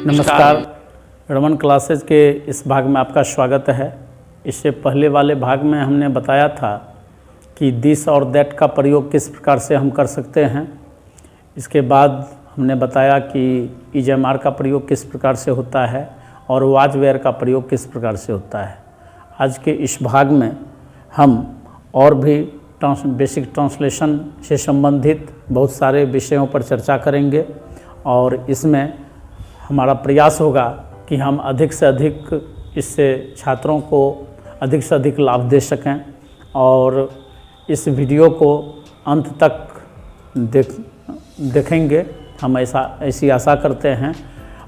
नमस्कार। रमन क्लासेज के इस भाग में आपका स्वागत है। इससे पहले वाले भाग में हमने बताया था कि दिस और दैट का प्रयोग किस प्रकार से हम कर सकते हैं। इसके बाद हमने बताया कि इजमार का प्रयोग किस प्रकार से होता है और वाज वेयर का प्रयोग किस प्रकार से होता है। आज के इस भाग में हम और भी बेसिक ट्रांसलेशन से संबंधित बहुत सारे विषयों पर चर्चा करेंगे और इसमें हमारा प्रयास होगा कि हम अधिक से अधिक इससे छात्रों को अधिक से अधिक लाभ दे सकें और इस वीडियो को अंत तक देखेंगे, हम ऐसी आशा करते हैं।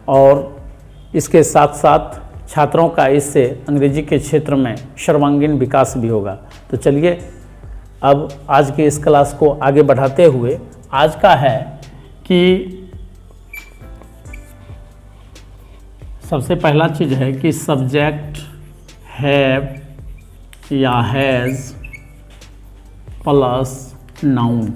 और इसके साथ साथ छात्रों का इससे अंग्रेजी के क्षेत्र में सर्वांगीण विकास भी होगा। तो चलिए अब आज के इस क्लास को आगे बढ़ाते हुए आज का है कि सबसे पहला चीज़ है कि सब्जेक्ट हैव या has plus noun.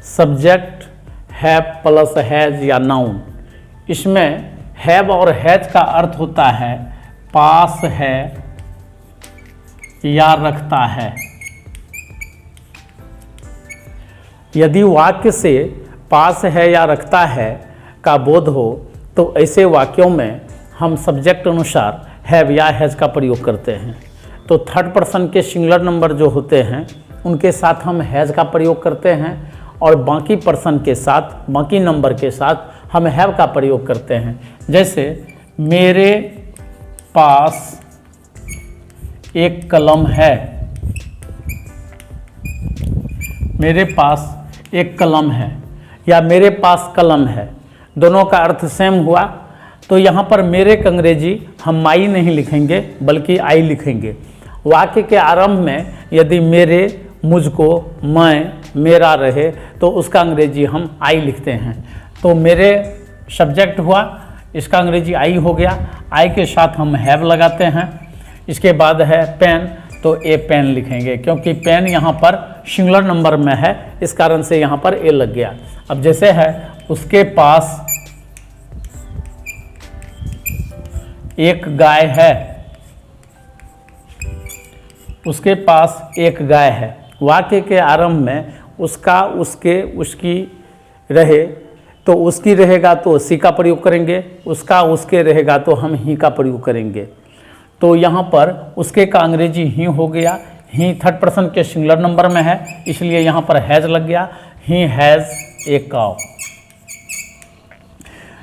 Subject have plus has या नाउन, इसमें हैव और हैज़ का अर्थ होता है पास है या रखता है। यदि वाक्य से पास है या रखता है का बोध हो तो ऐसे वाक्यों में हम सब्जेक्ट अनुसार हैव या हैज़ का प्रयोग करते हैं। तो थर्ड पर्सन के सिंगुलर नंबर जो होते हैं उनके साथ हम हैज़ का प्रयोग करते हैं और बाकी पर्सन के साथ, बाकी नंबर के साथ हम हैव का प्रयोग करते हैं। जैसे मेरे पास एक कलम है, मेरे पास एक कलम है या मेरे पास कलम है, दोनों का अर्थ सेम हुआ। तो यहाँ पर मेरे का अंग्रेजी हम माई नहीं लिखेंगे बल्कि आई लिखेंगे। वाक्य के आरंभ में यदि मेरे, मुझको, मैं, मेरा रहे तो उसका अंग्रेजी हम आई लिखते हैं। तो मेरे सब्जेक्ट हुआ, इसका अंग्रेजी आई हो गया। आई के साथ हम हैव लगाते हैं। इसके बाद है पेन, तो ए पेन लिखेंगे क्योंकि पेन यहाँ पर सिंगुलर नंबर में है, इस कारण से यहाँ पर ए लग गया। अब जैसे है उसके पास एक गाय है, उसके पास एक गाय है। वाक्य के आरंभ में उसका, उसके, उसकी रहे तो उसकी रहेगा तो सी का प्रयोग करेंगे, उसका, उसके रहेगा तो हम ही का प्रयोग करेंगे। तो यहाँ पर उसके का अंग्रेजी ही हो गया। ही थर्ड पर्सन के सिंगुलर नंबर में है इसलिए यहाँ पर हैज़ लग गया। He has a cow.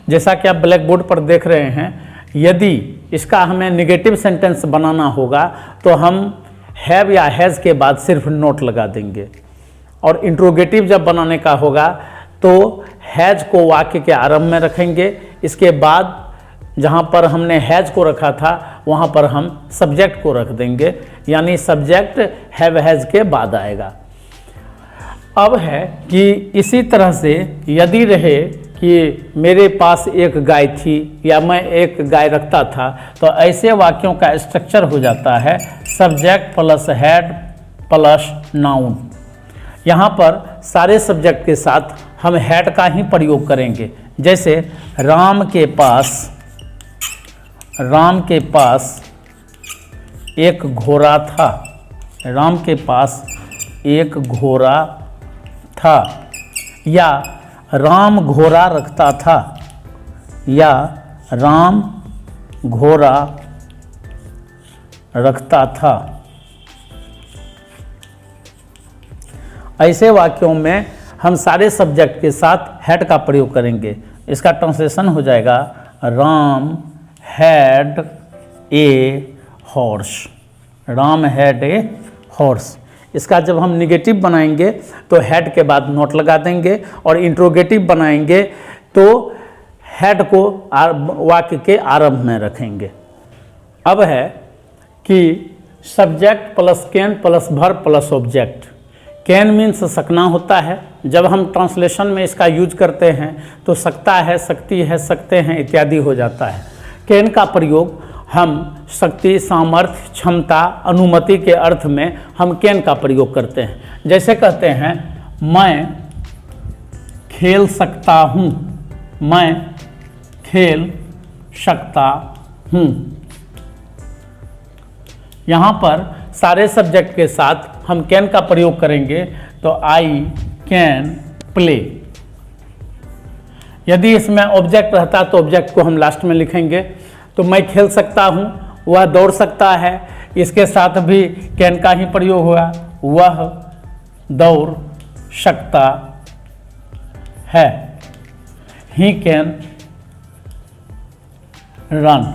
जैसा कि आप ब्लैक बोर्ड पर देख रहे हैं, यदि इसका हमें नेगेटिव सेंटेंस बनाना होगा तो हम हैव या हैज़ के बाद सिर्फ नोट लगा देंगे। और इंट्रोगेटिव जब बनाने का होगा तो हैज़ को वाक्य के आरंभ में रखेंगे। इसके बाद जहाँ पर हमने हैज़ को रखा था वहाँ पर हम सब्जेक्ट को रख देंगे, यानी सब्जेक्ट हैव हैज़ के बाद आएगा। अब है कि इसी तरह से यदि रहे कि मेरे पास एक गाय थी या मैं एक गाय रखता था तो ऐसे वाक्यों का स्ट्रक्चर हो जाता है subject plus had plus noun. यहाँ पर सारे सब्जेक्ट के साथ हम हैड का ही प्रयोग करेंगे। जैसे राम के पास एक घोड़ा था, राम के पास एक घोड़ा था, या राम घोड़ा रखता था, या राम घोड़ा रखता था। ऐसे वाक्यों में हम सारे सब्जेक्ट के साथ हैड का प्रयोग करेंगे। इसका ट्रांसलेशन हो जाएगा Ram had a horse. Ram had a horse. इसका जब हम निगेटिव बनाएंगे तो हैड के बाद नोट लगा देंगे और इंट्रोगेटिव बनाएंगे तो हैड को वाक्य के आरंभ में रखेंगे। अब है कि subject plus can plus verb plus object. Can means सकना होता है। जब हम ट्रांसलेशन में इसका यूज करते हैं तो सकता है, सकती है, सकते हैं इत्यादि हो जाता है। कैन का प्रयोग हम शक्ति, सामर्थ्य, क्षमता, अनुमति के अर्थ में हम कैन का प्रयोग करते हैं। जैसे कहते हैं मैं खेल सकता हूँ, मैं खेल सकता हूँ। यहाँ पर सारे सब्जेक्ट के साथ हम कैन का प्रयोग करेंगे, तो आई कैन प्ले। यदि इसमें ऑब्जेक्ट रहता तो ऑब्जेक्ट को हम लास्ट में लिखेंगे। तो मैं खेल सकता हूँ, वह दौड़ सकता है, इसके साथ भी कैन का ही प्रयोग हुआ, वह दौड़ सकता है। He can run.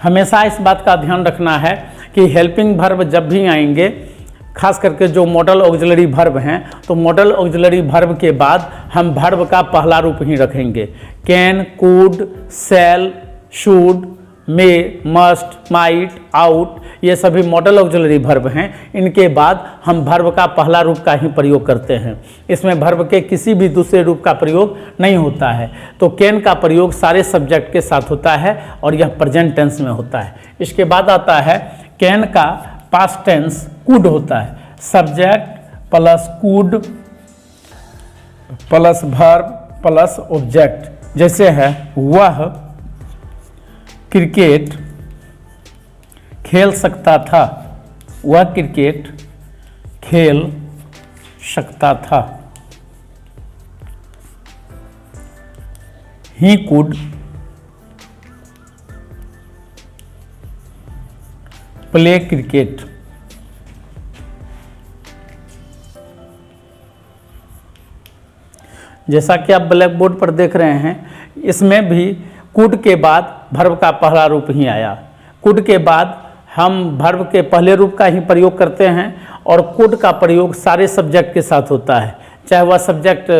हमेशा इस बात का ध्यान रखना है कि हेल्पिंग वर्ब जब भी आएंगे, खास करके जो मॉडल ऑक्सिलरी वर्ब हैं, तो मॉडल ऑक्सिलरी वर्ब के बाद हम वर्ब का पहला रूप ही रखेंगे। Can, could, shall, should, may, must, might, ought, ये सभी मॉडल ऑक्सिलरी वर्ब हैं। इनके बाद हम वर्ब का पहला रूप का ही प्रयोग करते हैं। इसमें वर्ब के किसी भी दूसरे रूप का प्रयोग नहीं होता है। तो कैन का प्रयोग सारे सब्जेक्ट के साथ होता है और यह प्रेजेंट टेंस में होता है। इसके बाद आता है कैन का पास्ट टेंस कुड होता है। Subject plus could plus verb plus object. जैसे है वह क्रिकेट खेल सकता था, वह क्रिकेट खेल सकता था। He could play cricket. जैसा कि आप ब्लैक बोर्ड पर देख रहे हैं, इसमें भी कुड के बाद वर्ब का पहला रूप ही आया। कुड के बाद हम वर्ब के पहले रूप का ही प्रयोग करते हैं और कुड का प्रयोग सारे सब्जेक्ट के साथ होता है, चाहे वह सब्जेक्ट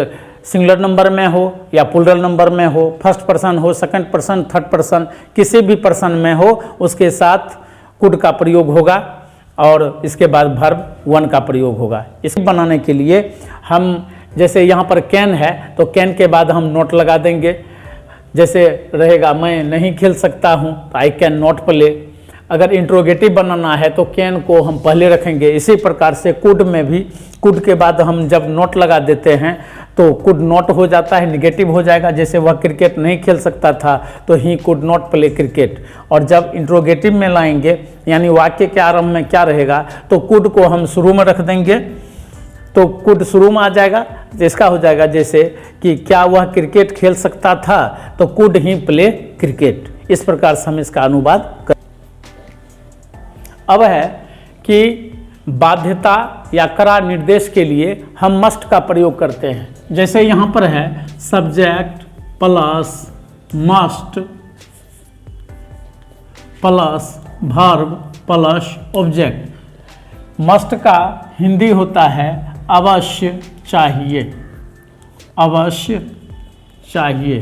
सिंगुलर नंबर में हो या प्लूरल नंबर में हो, फर्स्ट पर्सन हो, सेकंड पर्सन, थर्ड पर्सन, किसी भी पर्सन में हो, उसके साथ कुड का प्रयोग होगा और इसके बाद वर्ब वन का प्रयोग होगा। इसे बनाने के लिए हम, जैसे यहाँ पर कैन है तो कैन के बाद हम नोट लगा देंगे। जैसे रहेगा मैं नहीं खेल सकता हूँ, तो आई कैन नॉट प्ले। अगर इंट्रोगेटिव बनाना है तो कैन को हम पहले रखेंगे। इसी प्रकार से कुड में भी कुड के बाद हम जब नोट लगा देते हैं तो कुड नॉट हो जाता है, निगेटिव हो जाएगा। जैसे वह क्रिकेट नहीं खेल सकता था तो he could not play cricket. और जब इंट्रोगेटिव में लाएंगे, यानी वाक्य के आरंभ में क्या रहेगा, तो कुड को हम शुरू में रख देंगे, तो कुड शुरू में आ जाएगा। इसका हो जाएगा जैसे कि क्या वह क्रिकेट खेल सकता था, तो कुड ही प्ले क्रिकेट। इस प्रकार से हम इसका अनुवाद कर। अब है कि बाध्यता या करा निर्देश के लिए हम मस्ट का प्रयोग करते हैं। जैसे यहाँ पर है subject plus must plus verb plus object. Must का हिंदी होता है अवश्य चाहिए, अवश्य चाहिए।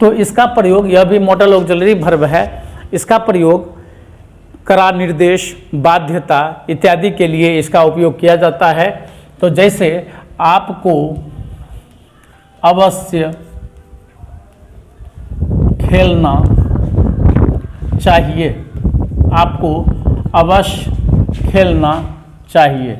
तो इसका प्रयोग, यह भी मॉडल ऑक्सिलरी वर्ब है, इसका प्रयोग करा निर्देश, बाध्यता इत्यादि के लिए इसका उपयोग किया जाता है। तो जैसे आपको अवश्य खेलना चाहिए, आपको अवश्य खेलना चाहिए।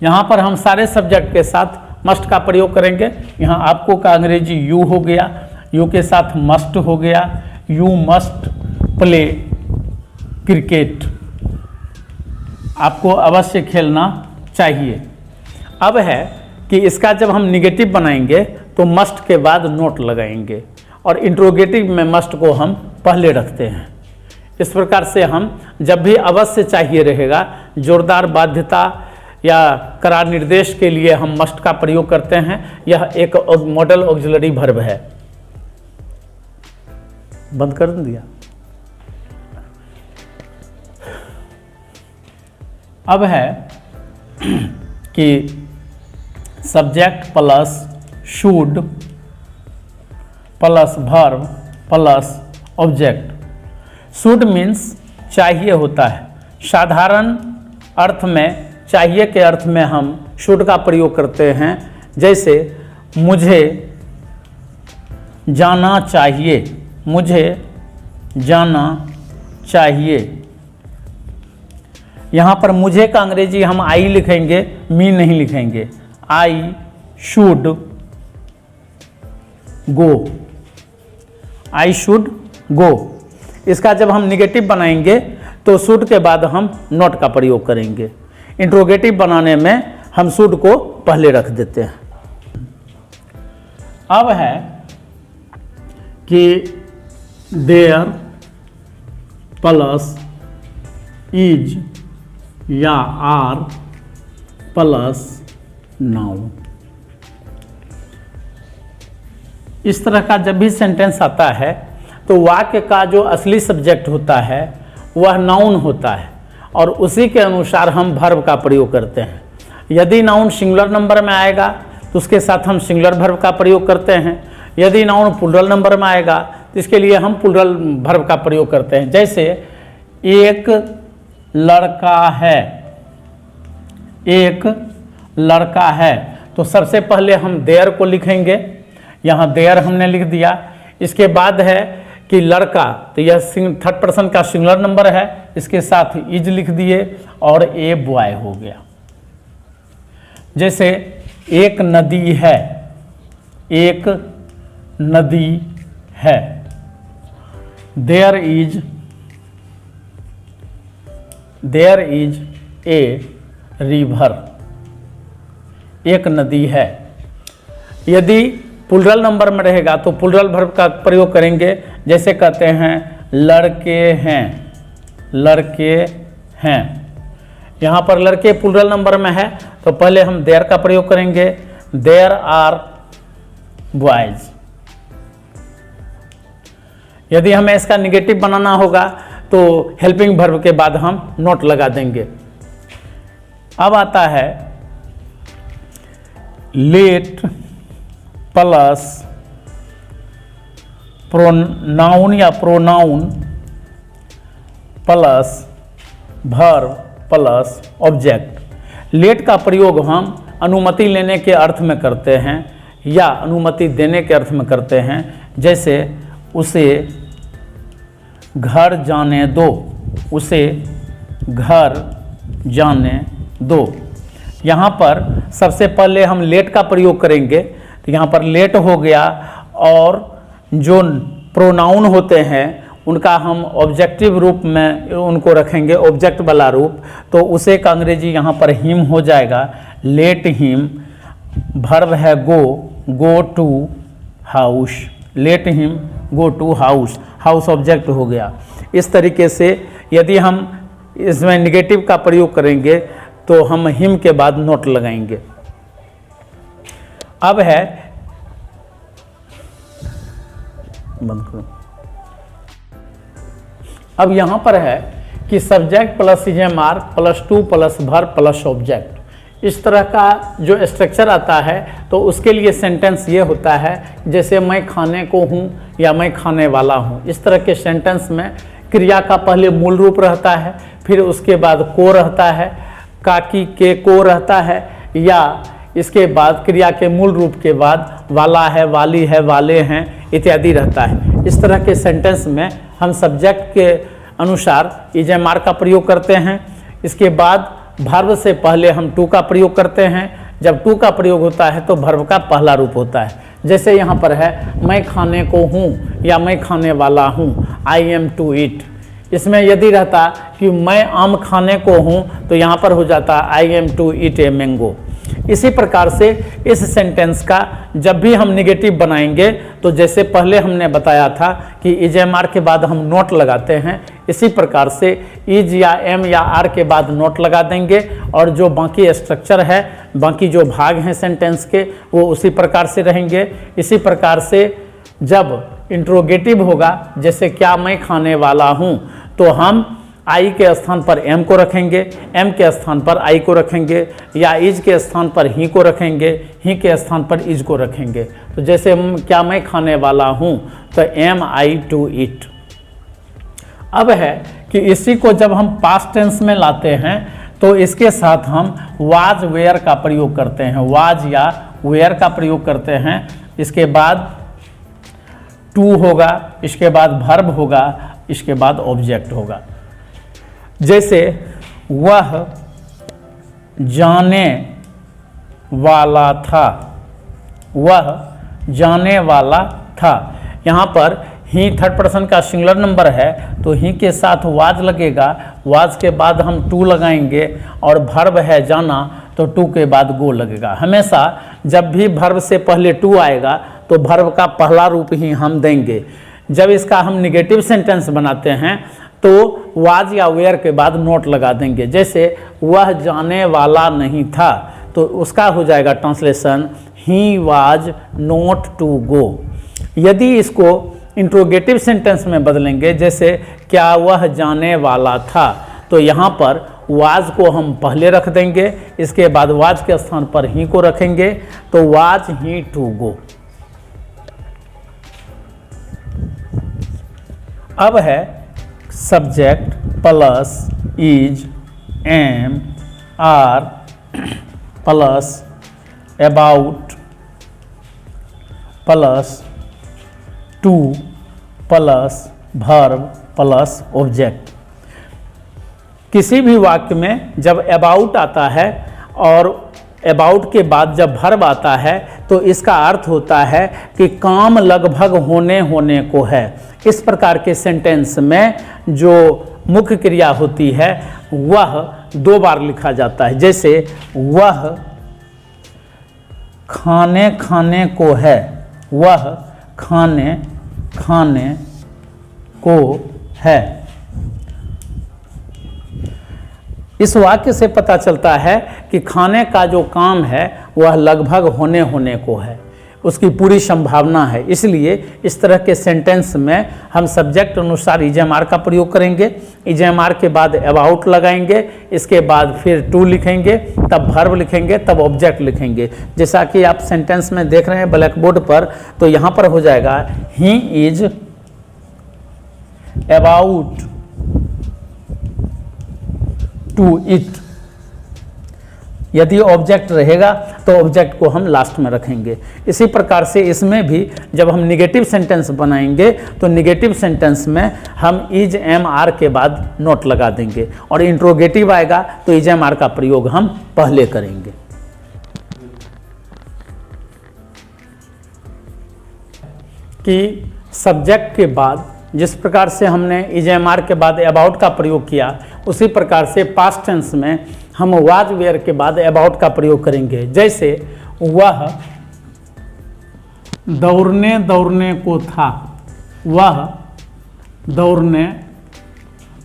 यहाँ पर हम सारे सब्जेक्ट के साथ मस्ट का प्रयोग करेंगे। यहाँ आपको का अंग्रेजी यू हो गया, यू के साथ मस्ट हो गया, यू मस्ट प्ले क्रिकेट, आपको अवश्य खेलना चाहिए। अब है कि इसका जब हम निगेटिव बनाएंगे तो मस्ट के बाद नोट लगाएंगे और इंट्रोगेटिव में मस्ट को हम पहले रखते हैं। इस प्रकार से हम जब भी अवश्य चाहिए रहेगा, जोरदार बाध्यता या करार निर्देश के लिए हम मस्ट का प्रयोग करते हैं। यह एक मॉडल ऑक्सिलरी वर्ब है। बंद कर दिया। अब है कि subject plus should plus verb plus object. Should means चाहिए होता है। साधारण अर्थ में चाहिए के अर्थ में हम शुड का प्रयोग करते हैं। जैसे मुझे जाना चाहिए, मुझे जाना चाहिए। यहाँ पर मुझे का अंग्रेजी हम आई लिखेंगे, मी नहीं लिखेंगे। I should go, I should go. इसका जब हम निगेटिव बनाएंगे तो शुड के बाद हम नॉट का प्रयोग करेंगे। इंट्रोगेटिव बनाने में हम शुड को पहले रख देते हैं। अब है कि देयर प्लस इज या आर प्लस नाउन। इस तरह का जब भी सेंटेंस आता है तो वाक्य का जो असली सब्जेक्ट होता है वह नाउन होता है और उसी के अनुसार हम वर्ब का प्रयोग करते हैं। यदि नाउन सिंगुलर नंबर में आएगा तो उसके साथ हम सिंगुलर वर्ब का प्रयोग करते हैं। यदि नाउन प्लूरल नंबर में आएगा तो इसके लिए हम प्लूरल वर्ब का प्रयोग करते हैं। जैसे एक लड़का है, एक लड़का है, तो सबसे पहले हम देयर को लिखेंगे। यहाँ देयर हमने लिख दिया। इसके बाद है कि लड़का, तो यह थर्ड पर्सन का सिंगुलर नंबर है, इसके साथ इज लिख दिए और ए बॉय हो गया। जैसे एक नदी है, एक नदी है, देयर इज ए रिवर, एक नदी है। यदि प्लूरल नंबर में रहेगा तो प्लूरल वर्ब का प्रयोग करेंगे। जैसे कहते हैं लड़के हैं, लड़के हैं। यहाँ पर लड़के प्लूरल नंबर में है तो पहले हम देयर का प्रयोग करेंगे, देयर आर बॉयज। यदि हमें इसका निगेटिव बनाना होगा तो हेल्पिंग वर्ब के बाद हम नॉट लगा देंगे। अब आता है लेट प्लस प्रोनाउन या pronoun plus verb plus object. Let का प्रयोग हम अनुमति लेने के अर्थ में करते हैं या अनुमति देने के अर्थ में करते हैं। जैसे उसे घर जाने दो, उसे घर जाने दो। यहाँ पर सबसे पहले हम लेट का प्रयोग करेंगे तो यहाँ पर लेट हो गया और जो प्रोनाउन होते हैं उनका हम ऑब्जेक्टिव रूप में उनको रखेंगे, ऑब्जेक्ट वाला रूप, तो उसे का अंग्रेजी यहाँ पर हिम हो जाएगा, लेट हिम। वर्ब है go, go to house, let him go to house, house object हो गया। इस तरीके से यदि हम इसमें निगेटिव का प्रयोग करेंगे तो हम हिम के बाद नोट लगाएंगे। अब है, बंद करो। अब यहां पर है कि subject plus is am are plus to plus verb plus object. इस तरह का जो स्ट्रक्चर आता है तो उसके लिए सेंटेंस ये होता है जैसे मैं खाने को हूँ या मैं खाने वाला हूँ। इस तरह के सेंटेंस में क्रिया का पहले मूल रूप रहता है, फिर उसके बाद को रहता है, काकी के को रहता है, या इसके बाद क्रिया के मूल रूप के बाद वाला है, वाली है, वाले हैं इत्यादि रहता है। इस तरह के सेंटेंस में हम सब्जेक्ट के अनुसार इजेमार का प्रयोग करते हैं। इसके बाद वर्ब से पहले हम टू का प्रयोग करते हैं। जब टू का प्रयोग होता है तो वर्ब का पहला रूप होता है। जैसे यहाँ पर है मैं खाने को हूँ या मैं खाने वाला हूँ, आई एम टू ईट। इसमें यदि रहता कि मैं आम खाने को हूँ तो यहाँ पर हो जाता I am to eat a mango. इसी प्रकार से इस सेंटेंस का जब भी हम निगेटिव बनाएंगे तो जैसे पहले हमने बताया था कि इजेमार के बाद हम नोट लगाते हैं, इसी प्रकार से इज या एम या आर के बाद नोट लगा देंगे और जो बाकी स्ट्रक्चर है, बाकी जो भाग हैं सेंटेंस के, वो उसी प्रकार से रहेंगे। इसी प्रकार से जब इंट्रोगेटिव होगा, जैसे क्या मैं खाने वाला हूँ, तो हम आई के स्थान पर एम को रखेंगे, एम के स्थान पर आई को रखेंगे, या इज के स्थान पर ही को रखेंगे, ही के स्थान पर इज को रखेंगे। तो जैसे क्या मैं खाने वाला हूँ तो एम आई टू ईट। अब है कि इसी को जब हम पास्ट टेंस में लाते हैं तो इसके साथ हम वाज वेयर का प्रयोग करते हैं, वाज या वेयर का प्रयोग करते हैं। इसके बाद टू होगा, इसके बाद वर्ब होगा, इसके बाद ऑब्जेक्ट होगा। जैसे वह जाने वाला था, वह जाने वाला था। यहाँ पर ही थर्ड पर्सन का सिंगुलर नंबर है तो ही के साथ वाज लगेगा, वाज के बाद हम टू लगाएंगे और भर्ब है जाना तो टू के बाद गो लगेगा। हमेशा जब भी भर्ब से पहले टू आएगा तो भर्ब का पहला रूप ही हम देंगे। जब इसका हम निगेटिव सेंटेंस बनाते हैं तो वाज या वेयर के बाद नोट लगा देंगे। जैसे वह जाने वाला नहीं था तो उसका हो जाएगा translation he was not to go. यदि इसको इंट्रोगेटिव सेंटेंस में बदलेंगे, जैसे क्या वह जाने वाला था, तो यहाँ पर वाज को हम पहले रख देंगे, इसके बाद वाज के स्थान पर ही को रखेंगे तो वाज ही टू गो। अब है subject plus is, am, are plus about plus to plus verb plus object. किसी भी वाक्य में जब अबाउट आता है और अबाउट के बाद जब वर्ब आता है तो इसका अर्थ होता है कि काम लगभग होने को है। इस प्रकार के सेंटेंस में जो मुख्य क्रिया होती है वह दो बार लिखा जाता है। जैसे वह खाने को है, वह खाने को है। इस वाक्य से पता चलता है कि खाने का जो काम है वह लगभग होने को है, उसकी पूरी संभावना है। इसलिए इस तरह के सेंटेंस में हम सब्जेक्ट अनुसार इजएमआर का प्रयोग करेंगे। इजएमआर के बाद अबाउट लगाएंगे, इसके बाद फिर टू लिखेंगे, तब वर्ब लिखेंगे, तब ऑब्जेक्ट लिखेंगे। जैसा कि आप सेंटेंस में देख रहे हैं ब्लैक बोर्ड पर, तो यहाँ पर हो जाएगा he is about to eat. यदि ऑब्जेक्ट रहेगा तो ऑब्जेक्ट को हम लास्ट में रखेंगे। इसी प्रकार से इसमें भी जब हम निगेटिव सेंटेंस बनाएंगे तो निगेटिव सेंटेंस में हम इज एम आर के बाद नोट लगा देंगे और इंट्रोगेटिव आएगा तो इज एम आर का प्रयोग हम पहले करेंगे। कि सब्जेक्ट के बाद जिस प्रकार से हमने इज एम आर के बाद अबाउट का प्रयोग किया, उसी प्रकार से पास्ट टेंस में हम वाज वेयर के बाद अबाउट का प्रयोग करेंगे। जैसे वह दौड़ने को था, वह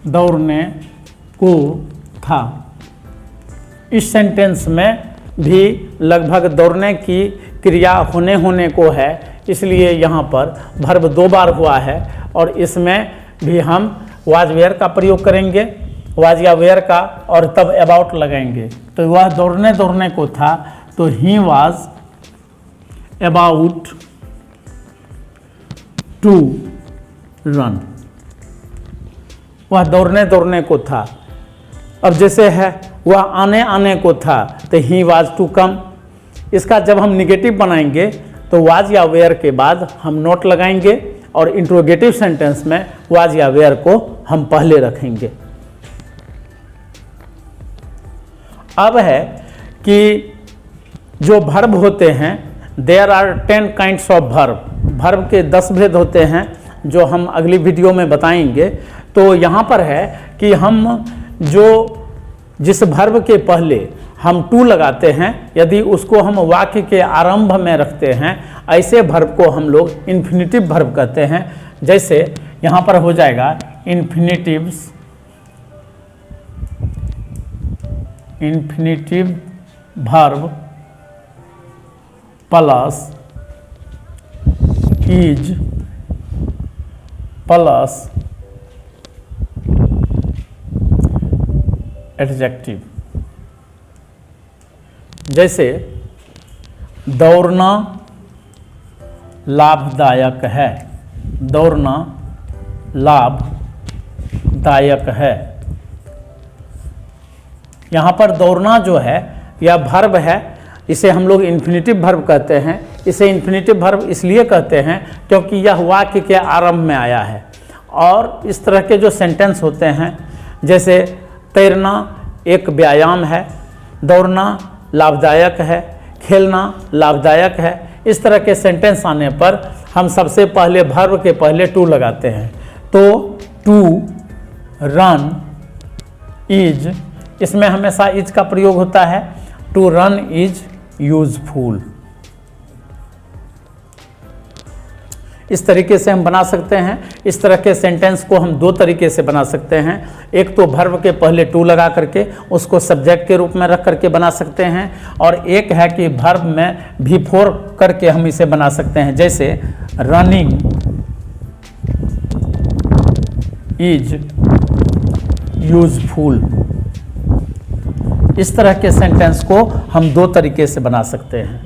दौड़ने को था। इस सेंटेंस में भी लगभग दौड़ने की क्रिया होने को है, इसलिए यहाँ पर वर्ब दो बार हुआ है और इसमें भी हम वाज वेयर का प्रयोग करेंगे, वाज या वेयर का, और तब अबाउट लगाएंगे। तो वह दौड़ने को था तो he was about to run. वह दौड़ने को था। अब जैसे है वह आने को था तो ही वाज टू कम। इसका जब हम निगेटिव बनाएंगे तो वाज या वेयर के बाद हम नोट लगाएंगे और इंट्रोगेटिव सेंटेंस में वाज या वेयर को हम पहले रखेंगे। अब है कि जो वर्ब होते हैं, there are 10 kinds of verb. Verb के 10 भेद होते हैं जो हम अगली वीडियो में बताएंगे। तो यहाँ पर है कि हम जिस वर्ब के पहले हम टू लगाते हैं, यदि उसको हम वाक्य के आरंभ में रखते हैं, ऐसे वर्ब को हम लोग इन्फिनिटिव वर्ब कहते हैं। जैसे यहाँ पर हो जाएगा infinitive verb plus is plus adjective. जैसे दौड़ना लाभदायक है, दौड़ना लाभदायक है। यहाँ पर दौड़ना जो है यह वर्ब है, इसे हम लोग इन्फिनिटिव वर्ब कहते हैं। इसे इन्फिनिटिव वर्ब इसलिए कहते हैं क्योंकि यह वाक्य के आरंभ में आया है। और इस तरह के जो सेंटेंस होते हैं, जैसे तैरना एक व्यायाम है, दौड़ना लाभदायक है, खेलना लाभदायक है। इस तरह के सेंटेंस आने पर हम सबसे पहले वर्ब के पहले टू लगाते हैं। तो टू रन इज, इसमें हमेशा इज का प्रयोग होता है। To run is useful. इस तरीके से हम बना सकते हैं। इस तरह के सेंटेंस को हम दो तरीके से बना सकते हैं। एक तो वर्ब के पहले टू लगा करके उसको सब्जेक्ट के रूप में रख करके बना सकते हैं, और एक है कि वर्ब में बिफोर करके हम इसे बना सकते हैं। जैसे रनिंग इज यूजफुल। इस तरह के सेंटेंस को हम दो तरीके से बना सकते हैं।